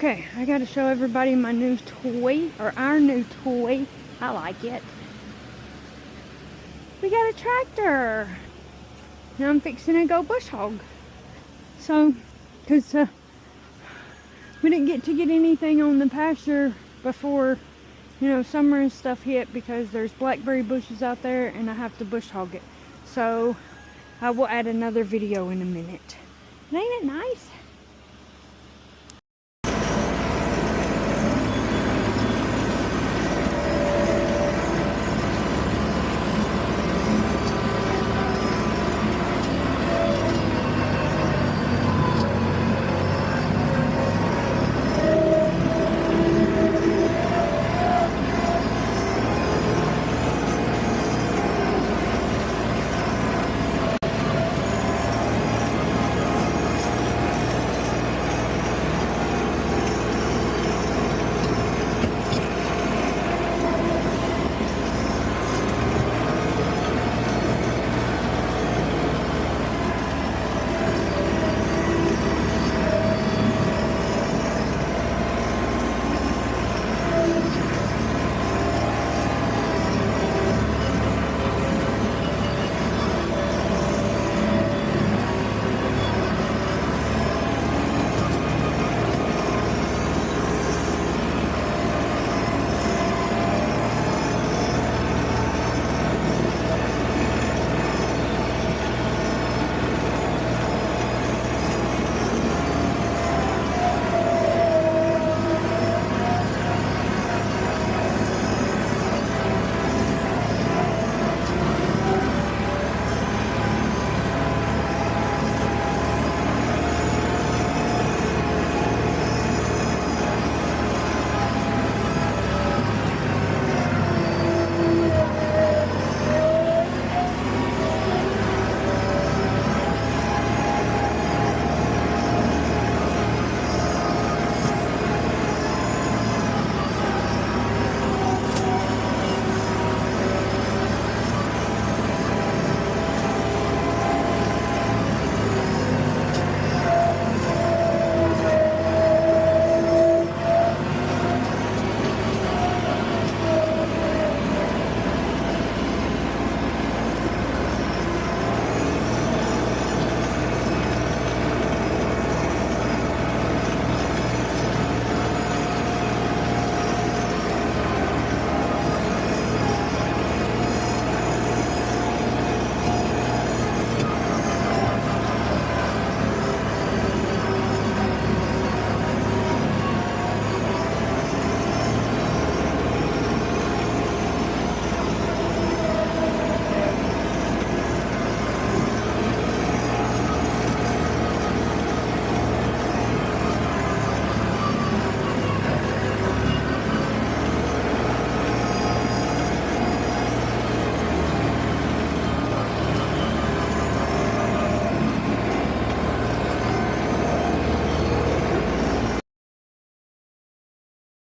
Okay, I gotta show everybody my new toy, or our new toy. I like it. We got a tractor. Now I'm fixing to go bush hog. So, because we didn't get to get anything on the pasture before, you know, summer and stuff hit, because there's blackberry bushes out there and I have to bush hog it. So, I will add another video in a minute. And ain't it nice?